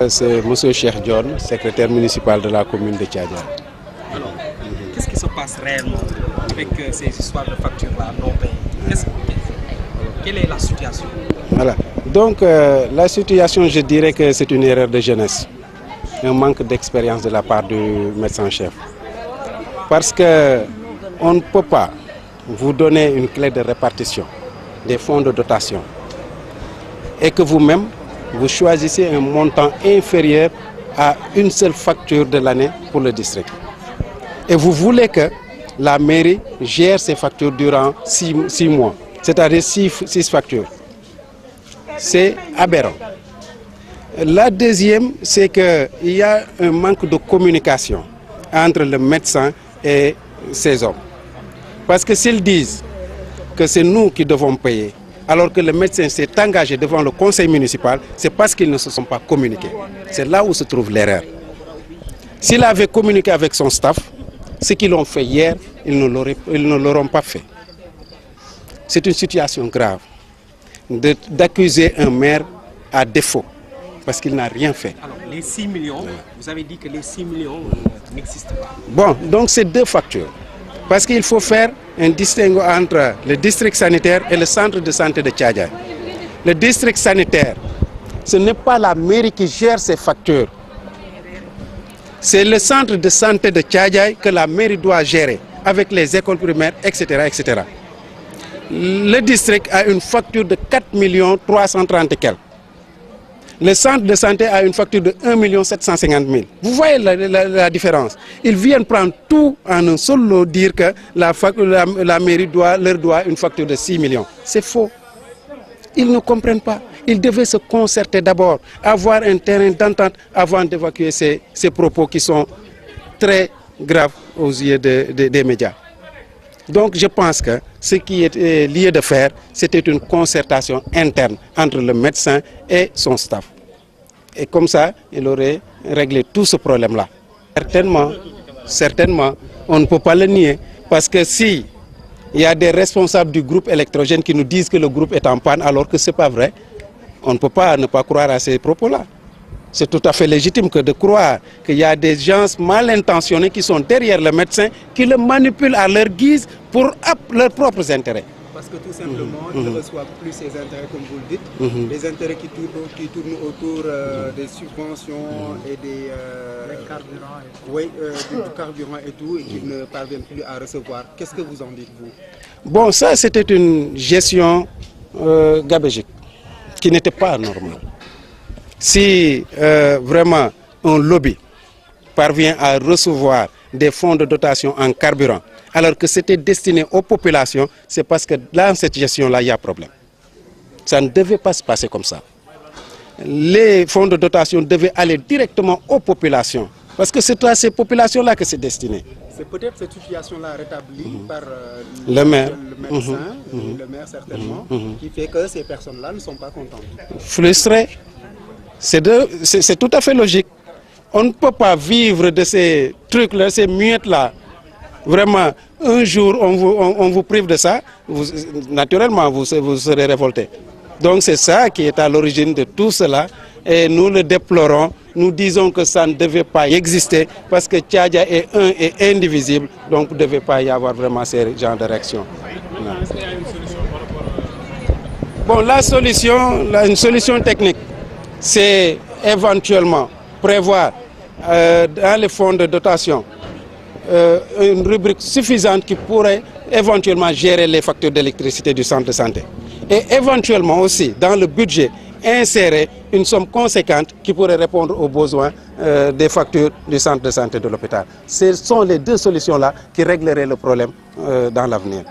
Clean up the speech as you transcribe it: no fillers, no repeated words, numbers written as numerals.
C'est M. Cheikh John, secrétaire municipal de la commune de Thiadiaye. Alors, qu'est-ce qui se passe réellement avec ces histoires de factures-là non payées? Quelle est la situation? Voilà. Donc, la situation, je dirais que c'est une erreur de jeunesse, un manque d'expérience de la part du médecin-chef. Parce qu'on ne peut pas vous donner une clé de répartition des fonds de dotation et que vous-même, vous choisissez un montant inférieur à une seule facture de l'année pour le district. Et vous voulez que la mairie gère ces factures durant 6 mois, c'est-à-dire 6 factures. C'est aberrant. La deuxième, c'est qu'il y a un manque de communication entre le médecin et ces hommes. Parce que s'ils disent que c'est nous qui devons payer, alors que le médecin s'est engagé devant le conseil municipal, c'est parce qu'ils ne se sont pas communiqués. C'est là où se trouve l'erreur. S'il avait communiqué avec son staff, ce qu'ils ont fait hier, ils ne l'auront pas fait. C'est une situation grave d'accuser un maire à défaut, parce qu'il n'a rien fait. Alors, les 6 millions, vous avez dit que les 6 millions n'existent pas. Bon, donc c'est 2 factures. Parce qu'il faut faire un distinguo entre le district sanitaire et le centre de santé de Thiadiaye. Le district sanitaire, ce n'est pas la mairie qui gère ces factures. C'est le centre de santé de Thiadiaye que la mairie doit gérer avec les écoles primaires, etc., etc. Le district a une facture de 4 330 et quelques. Le centre de santé a une facture de 1 750 000. Vous voyez la différence. Ils viennent prendre tout en un seul lot, dire que la mairie leur doit une facture de 6 millions. C'est faux. Ils ne comprennent pas. Ils devaient se concerter d'abord, avoir un terrain d'entente avant d'évacuer ces propos qui sont très graves aux yeux des médias. Donc je pense que ce qui est lié de faire, c'était une concertation interne entre le médecin et son staff. Et comme ça, il aurait réglé tout ce problème-là. Certainement, on ne peut pas le nier. Parce que si il y a des responsables du groupe électrogène qui nous disent que le groupe est en panne alors que ce n'est pas vrai, on ne peut pas ne pas croire à ces propos-là. C'est tout à fait légitime que de croire qu'il y a des gens mal intentionnés qui sont derrière le médecin, qui le manipulent à leur guise pour leurs propres intérêts. Parce que tout simplement, ils ne reçoivent plus ces intérêts comme vous le dites, les intérêts qui tournent autour des subventions et des du carburant et tout, et qu'ils ne parviennent plus à recevoir. Qu'est-ce que vous en dites, vous? Bon, ça c'était une gestion gabégique, qui n'était pas normale. Si vraiment un lobby parvient à recevoir des fonds de dotation en carburant, alors que c'était destiné aux populations, c'est parce que dans cette gestion-là, il y a problème. Ça ne devait pas se passer comme ça. Les fonds de dotation devaient aller directement aux populations, parce que c'est à ces populations-là que c'est destiné. C'est peut-être cette situation-là rétablie par le maire, le médecin, le maire certainement, qui fait que ces personnes-là ne sont pas contentes. Frustrés. C'est tout à fait logique. On ne peut pas vivre de ces trucs-là, ces miettes-là. Vraiment, un jour, on vous prive de ça, naturellement, vous serez révolté. Donc c'est ça qui est à l'origine de tout cela. Et nous le déplorons. Nous disons que ça ne devait pas exister parce que Thiadiaye est un et indivisible. Donc il ne devait pas y avoir vraiment ce genre de réaction. Bon, la solution, une solution technique, c'est éventuellement prévoir dans les fonds de dotation une rubrique suffisante qui pourrait éventuellement gérer les factures d'électricité du centre de santé. Et éventuellement aussi, dans le budget, insérer une somme conséquente qui pourrait répondre aux besoins des factures du centre de santé de l'hôpital. Ce sont les 2 solutions-là qui régleraient le problème dans l'avenir.